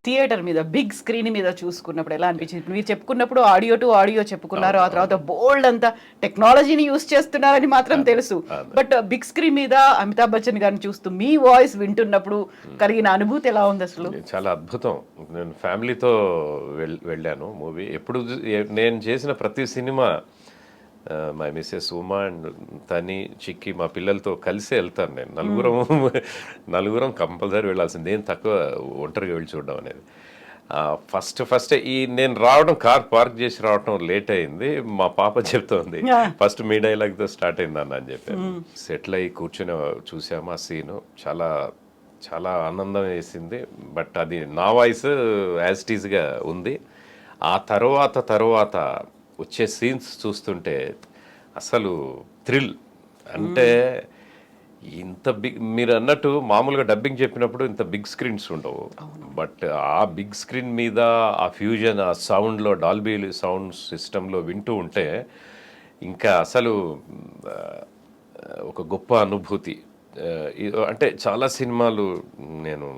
Theatre మీద big screen మీద చూసుకున్నప్పుడు ఎలా అనిపించింది? మీరు చెప్పుకున్నప్పుడు ఆడియో టు ఆడియో చెప్పుకున్నారు. ఆ తర్వాత బోల్డ్ అంతా టెక్నాలజీని యూస్ చేస్తున్నారని మాత్రం తెలుసు. బట్ బిగ్ స్క్రీన్ మీద అమితాబ్ బచ్చన్ గారిని చూస్తూ మీ వాయిస్ వింటున్నప్పుడు కలిగిన అనుభూతి ఎలా ఉంది అసలు? చాలా అద్భుతం. నేను ఫ్యామిలీతో వెళ్ళాను మూవీ. ఎప్పుడు నేను చేసిన ప్రతి cinema my Mrs Uma and తని, చిక్కి మా పిల్లలతో కలిసే వెళ్తాను నేను. నలుగురం కంపల్సరీ వెళ్ళాల్సింది. నేను తక్కువ ఒంటరిగా వెళ్ళి చూడడం అనేది. ఫస్ట్ నేను రావడం, కార్ పార్క్ చేసి రావడం లేట్ అయింది. మా పాప చెప్తోంది, ఫస్ట్ మీ డైలాగ్తో స్టార్ట్ అయిందన్న అని చెప్పాను. సెటిల్ అయ్యి కూర్చొని చూసాము ఆ సీను. చాలా చాలా ఆనందం వేసింది. బట్ అది నా వాయిస్ యాజ్ ఇట్ ఈజ్గా ఉంది. ఆ తర్వాత వచ్చే సీన్స్ చూస్తుంటే అసలు థ్రిల్. అంటే ఇంత బిగ్, మీరు అన్నట్టు మామూలుగా డబ్బింగ్ చెప్పినప్పుడు ఇంత బిగ్ స్క్రీన్స్ ఉండవు. బట్ ఆ బిగ్ స్క్రీన్ మీద ఆ ఫ్యూజన్, ఆ సౌండ్లో, డాల్బీ సౌండ్ సిస్టంలో వింటూ ఉంటే ఇంకా అసలు ఒక గొప్ప అనుభూతి. అంటే చాలా సినిమాలు నేను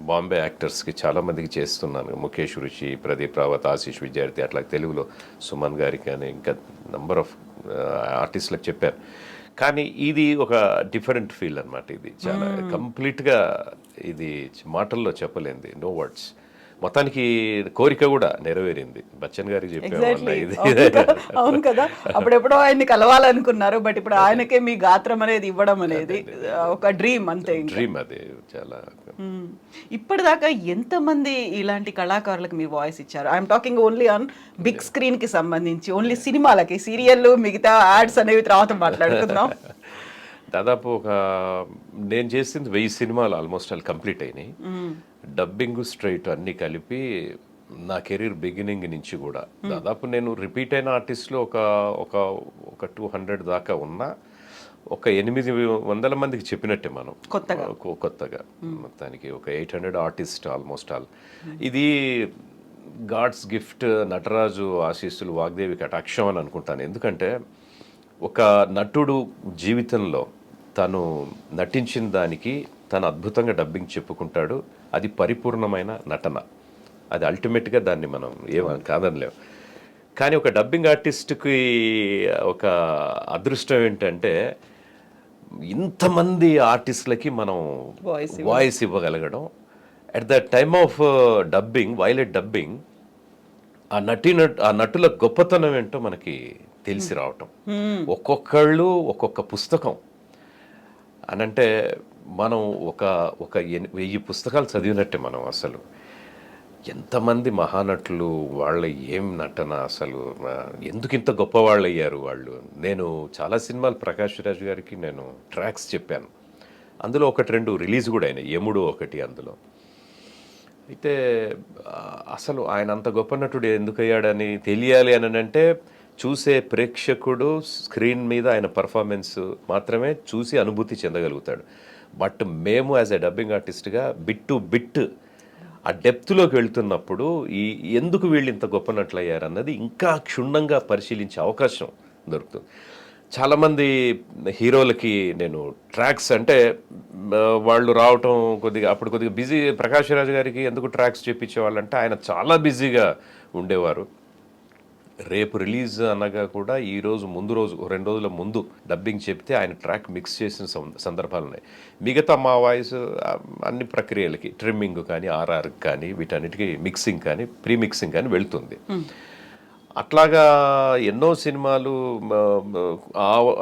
బాంబే యాక్టర్స్కి చాలామందికి చేస్తున్నాను. ముఖేష్ రుషి, ప్రదీప్ రావత్, ఆశీష్ విద్యార్థి, అట్లా తెలుగులో సుమన్ గారికి కానీ ఇంకా నంబర్ ఆఫ్ ఆర్టిస్టులకు చెప్పాను. కానీ ఇది ఒక డిఫరెంట్ ఫీల్ అనమాట. ఇది చాలా కంప్లీట్గా, ఇది మాటల్లో చెప్పలేంది, నో వర్డ్స్. మొత్తానికి కోరిక కూడా నెరవేరింది. బచ్చన్ గారికి చెప్పామన్నా ఇది. అవును కదా, అప్పుడెప్పుడో ఆయన్ని కలవాలనుకున్నారు. బట్ ఇప్పుడు ఆయనకే మీ గాత్రం అనేది ఇవ్వడం అనేది ఒక డ్రీమ్ అంతే. డ్రీమ్ అది చాలా. ఇప్పటిదాకా ఎంతమంది ఇలాంటి కళాకారులకు మీరు వాయిస్ ఇచ్చారు? I'm talking only on big screen కి సంబంధించి, ఓన్లీ సినిమాలకి, సీరియల్, మిగతా యాడ్స్ అనేవి తర్వాత మాట్లాడుకుందాం. దాదాపు నేను చేసింది 1000 సినిమాలు ఆల్మోస్ట్ ఆల్ కంప్లీట్ అయినాయి. డబ్బింగ్, స్ట్రైట్ అన్నీ కలిపి నా కెరీర్ బిగినింగ్ నుంచి కూడా దాదాపు నేను రిపీట్ అయిన ఆర్టిస్ట్లో ఒక 200 దాకా ఉన్నా. ఒక 800 మందికి చెప్పినట్టే మనం కొత్తగా. మొత్తానికి ఒక 800 ఆర్టిస్ట్ ఆల్మోస్ట్ ఆల్. ఇది గాడ్స్ గిఫ్ట్, నటరాజు ఆశీస్సులు, వాగ్దేవి కటాక్షం అని అనుకుంటాను. ఎందుకంటే ఒక నటుడు జీవితంలో తను నటించిన దానికి తను అద్భుతంగా డబ్బింగ్ చెప్పుకుంటాడు. అది పరిపూర్ణమైన నటన. అది అల్టిమేట్గా దాన్ని మనం కాదనలేము. కానీ ఒక డబ్బింగ్ ఆర్టిస్ట్కి ఒక అదృష్టం ఏంటంటే ఇంతమంది ఆర్టిస్టులకి మనం వాయిస్ ఇవ్వగలగడం. At the time of dubbing, violet dubbing, ఆ నటుల గొప్పతనం ఏంటో మనకి తెలిసి రావటం. ఒక్కొక్కళ్ళు ఒక్కొక్క పుస్తకం అనంటే మనం ఒక 1000 పుస్తకాలు చదివినట్టే మనం. అసలు ఎంతమంది మహానటులు, వాళ్ళ ఏం నటన, అసలు ఎందుకు ఇంత గొప్ప వాళ్ళు అయ్యారు వాళ్ళు. నేను చాలా సినిమాలు ప్రకాష్ రాజ్ గారికి నేను ట్రాక్స్ చెప్పాను. అందులో 1-2 రిలీజ్ కూడా అయినాయి. యముడు ఒకటి అందులో. అయితే అసలు ఆయన అంత గొప్ప నటుడు ఎందుకు అయ్యాడని తెలియాలి అని అంటే చూసే ప్రేక్షకుడు స్క్రీన్ మీద ఆయన పర్ఫార్మెన్స్ మాత్రమే చూసి అనుభూతి చెందగలుగుతాడు. బట్ మేము యాజ్ ఎ డబ్బింగ్ ఆర్టిస్ట్గా బిట్ టు బిట్ ఆ డెప్త్లోకి వెళ్తున్నప్పుడు ఎందుకు వీళ్ళు ఇంత గొప్ప నటులు అయ్యారు అన్నది ఇంకా క్షుణ్ణంగా పరిశీలించే అవకాశం దొరుకుతుంది. చాలామంది హీరోలకి నేను ట్రాక్స్ అంటే వాళ్ళు రావటం అప్పుడు కొద్దిగా బిజీ. ప్రకాష్ రాజ్ గారికి ఎందుకు ట్రాక్స్ చెప్పించేవాళ్ళంటే ఆయన చాలా బిజీగా ఉండేవారు. రేపు రిలీజ్ అనగా కూడా ఈరోజు ముందు రోజు 2 రోజుల ముందు డబ్బింగ్ చెప్తే ఆయన ట్రాక్ మిక్స్ చేసిన సందర్భాలు ఉన్నాయి. మిగతా మా వాయిస్ అన్ని ప్రక్రియలకి, ట్రిమ్మింగ్ కానీ, ఆర్ఆర్ కానీ, వీటన్నిటికీ మిక్సింగ్ కానీ, ప్రీ మిక్సింగ్ కానీ వెళ్తుంది. అట్లాగా ఎన్నో సినిమాలు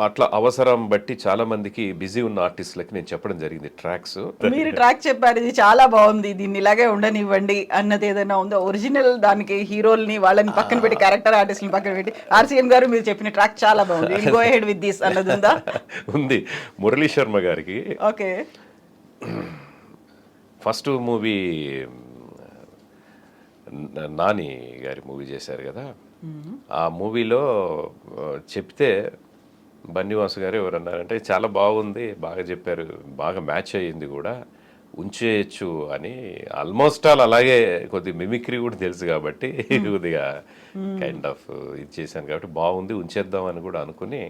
అట్లా అవసరం బట్టి చాలా మందికి బిజీ ఉన్న ఆర్టిస్టులకి నేను చెప్పడం జరిగింది ట్రాక్స్. మీరు ట్రాక్ చెప్పారు, ఇది చాలా బాగుంది, దీన్ని ఇలాగే ఉండనివ్వండి అన్నది ఏదైనా ఉందో? ఒరిజినల్ దానికి హీరోల్ని వాళ్ళని పక్కన పెట్టి, క్యారెక్టర్ ఆర్టిస్ట్ని పక్కన పెట్టి, ఆర్సీఎం గారు మీరు చెప్పిన ట్రాక్ చాలా బాగుంది, గో హెడ్ విత్ దిస్ అన్నది ఉందా? ఉంది. మురళీ శర్మ గారికి ఓకే, ఫస్ట్ మూవీ నాని గారి మూవీ చేశారు కదా, ఆ మూవీలో చెప్తే బన్నీవాసు గారు ఎవరన్నారంటే చాలా బాగుంది, బాగా చెప్పారు, బాగా మ్యాచ్ అయ్యింది కూడా, ఉంచేయచ్చు అని. ఆల్మోస్ట్ ఆల్ అలాగే కొద్దిగా మిమిక్రీ కూడా తెలుసు కాబట్టి కొద్దిగా కైండ్ ఆఫ్ ఇది చేశాను కాబట్టి బాగుంది, ఉంచేద్దాం అని కూడా అనుకుని,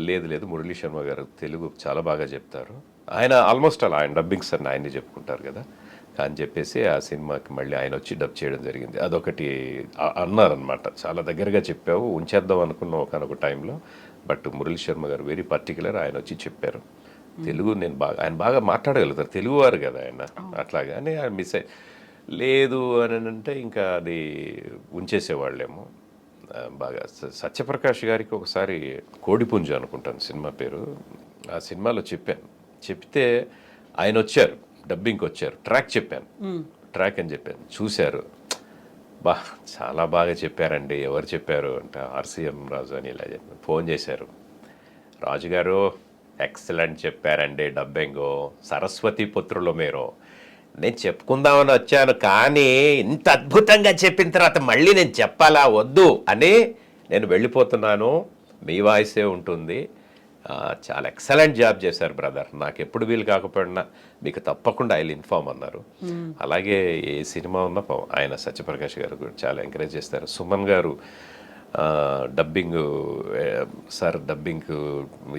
లేదు మురళీ శర్మ గారు తెలుగు చాలా బాగా చెప్తారు, ఆయన ఆల్మోస్ట్ అలా ఆయన డబ్బింగ్స్ అన్ని ఆయన్ని చెప్పుకుంటారు కదా అని చెప్పేసి ఆ సినిమాకి మళ్ళీ ఆయన వచ్చి డబ్ చేయడం జరిగింది. అదొకటి అన్నారనమాట, చాలా దగ్గరగా చెప్పావు, ఉంచేద్దాం అనుకున్నాం ఒకనొక టైంలో, బట్ మురళీ శర్మ గారు వెరీ పర్టికులర్, ఆయన వచ్చి చెప్పారు. తెలుగు నేను ఆయన బాగా మాట్లాడగలుగుతారు, తెలుగువారు కదా ఆయన, అట్లాగానే ఆయన మిస్ అయ్యి లేదు అని అంటే ఇంకా అది ఉంచేసేవాళ్ళేమో. బాగా సత్యప్రకాష్ గారికి ఒకసారి కోడిపుంజు అనుకుంటాను సినిమా పేరు, ఆ సినిమాలో చెప్పాను, చెప్తే ఆయన వచ్చారు, డబ్బింగ్కి వచ్చారు, ట్రాక్ చెప్పాను, ట్రాక్ అని చెప్పాను, చూశారు, బా చాలా బాగా చెప్పారండి, ఎవరు చెప్పారు అంటే ఆర్సీఎం రాజు అని ఇలా చెప్పారు. ఫోన్ చేశారు, రాజుగారు ఎక్సలెంట్ చెప్పారండి డబ్బింగ్, సరస్వతి పుత్రులు మీరు, నేను చెప్పుకుందామని వచ్చాను కానీ ఇంత అద్భుతంగా చెప్పిన తర్వాత మళ్ళీ నేను చెప్పాలా వద్దు అని నేను వెళ్ళిపోతున్నాను, మీ వాయిసే ఉంటుంది, చాలా ఎక్సలెంట్ జాబ్ చేశారు బ్రదర్, నాకు ఎప్పుడు వీలు కాకపోయినా మీకు తప్పకుండా ఐ విల్ ఇన్ఫార్మ్ అన్నారు. అలాగే ఏ సినిమా ఉన్నా ఆయన సత్యప్రకాష్ గారు కూడా చాలా ఎంకరేజ్ చేస్తారు. సుమన్ గారు డబ్బింగ్, సార్ డబ్బింగ్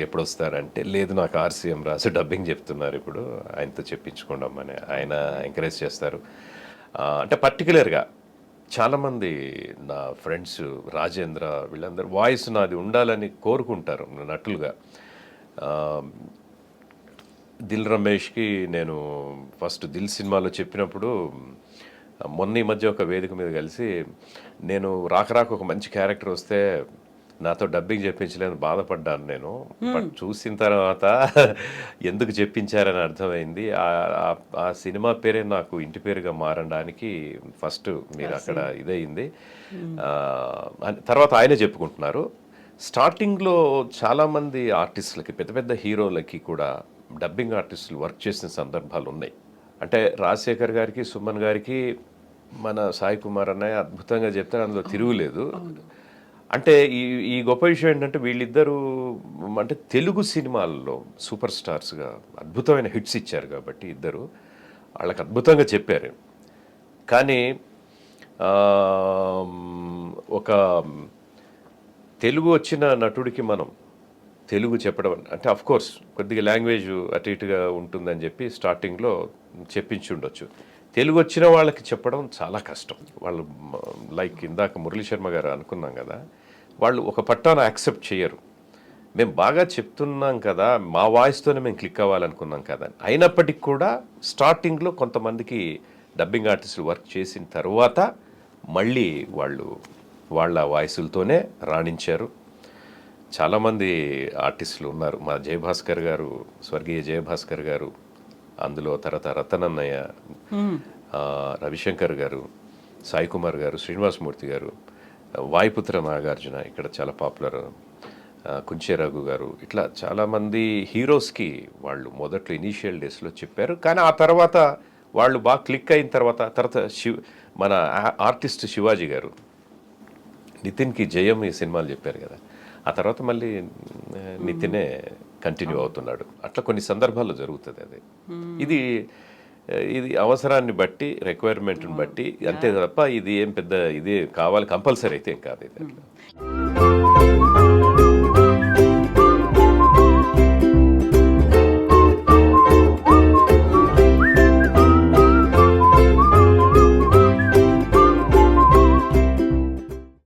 ఎప్పుడు వస్తారంటే లేదు నాకు ఆర్సీఎం రాజు డబ్బింగ్ చెప్తున్నారు ఇప్పుడు, ఆయనతో చెప్పించుకోండమ్మని ఆయన ఎంకరేజ్ చేస్తారు. అంటే పర్టికులర్గా చాలామంది నా ఫ్రెండ్స్ రాజేంద్ర వీళ్ళందరూ వాయిస్ నాది ఉండాలని కోరుకుంటారు నటులుగా. దిల్ రమేష్కి నేను ఫస్ట్ దిల్ సినిమాలో చెప్పినప్పుడు మొన్న ఈ మధ్య ఒక వేదిక మీద కలిసి నేను రాక ఒక మంచి క్యారెక్టర్ వస్తే నాతో డబ్బింగ్ చెప్పించలేని బాధపడ్డాను నేను, బట్ చూసిన తర్వాత ఎందుకు చెప్పించారని అర్థమైంది. ఆ సినిమా పేరే నాకు ఇంటి పేరుగా మారడానికి ఫస్ట్ మీరు అక్కడ ఇదయింది. తర్వాత ఆయనే చెప్పుకుంటున్నారు. స్టార్టింగ్లో చాలామంది ఆర్టిస్టులకి, పెద్ద పెద్ద హీరోలకి కూడా డబ్బింగ్ ఆర్టిస్టులు వర్క్ చేసిన సందర్భాలు ఉన్నాయి. అంటే రాజశేఖర్ గారికి, సుమన్ గారికి మన సాయి కుమార్ అన్నయ్య అద్భుతంగా చెప్తారు, అందులో తిరుగులేదు. అంటే ఈ గొప్ప విషయం ఏంటంటే వీళ్ళిద్దరూ అంటే తెలుగు సినిమాల్లో సూపర్ స్టార్స్గా అద్భుతమైన హిట్స్ ఇచ్చారు కాబట్టి ఇద్దరు వాళ్ళకి అద్భుతంగా చెప్పారు. కానీ ఒక తెలుగు వచ్చిన నటుడికి మనం తెలుగు చెప్పడం అంటే అఫ్కోర్స్ కొద్దిగా లాంగ్వేజ్ అటు ఇటుగా ఉంటుందని చెప్పి స్టార్టింగ్లో చెప్పించి ఉండొచ్చు. తెలుగు వచ్చిన వాళ్ళకి చెప్పడం చాలా కష్టం. వాళ్ళు లైక్ ఇందాక మురళీ శర్మ గారు అనుకున్నాం కదా, వాళ్ళు ఒక పట్టాన యాక్సెప్ట్ చేయరు. మేము బాగా చెప్తున్నాం కదా, మా వాయిస్తోనే మేము క్లిక్ అవ్వాలనుకున్నాం కదా, అయినప్పటికీ కూడా స్టార్టింగ్లో కొంతమందికి డబ్బింగ్ ఆర్టిస్టులు వర్క్ చేసిన తర్వాత మళ్ళీ వాళ్ళ వాయిసులతోనే రాణించారు. చాలామంది ఆర్టిస్టులు ఉన్నారు, మా జయభాస్కర్ గారు, స్వర్గీయ జయభాస్కర్ గారు, అందులో తర్వాత రతనన్నయ్య, రవిశంకర్ గారు, సాయి కుమార్ గారు, శ్రీనివాసమూర్తి గారు, వాయుపుత్ర నాగార్జున ఇక్కడ చాలా పాపులర్, కుంచే రఘు గారు, ఇట్లా చాలామంది హీరోస్కి వాళ్ళు మొదట్లో ఇనీషియల్ డేస్లో చెప్పారు. కానీ ఆ తర్వాత వాళ్ళు బాగా క్లిక్ అయిన తర్వాత మన ఆర్టిస్ట్ శివాజీ గారు నితిన్కి జయం ఈ సినిమాలు చెప్పారు కదా, ఆ తర్వాత మళ్ళీ నితినే కంటిన్యూ అవుతున్నాడు. అట్లా కొన్ని సందర్భాల్లో జరుగుతుంది అది. ఇది అవసరాన్ని బట్టి, రిక్వైర్మెంట్ని బట్టి అంతే తప్ప ఇది ఏం పెద్ద ఇది కావాలి కంపల్సరీ అయితే ఏం కాదు ఇది.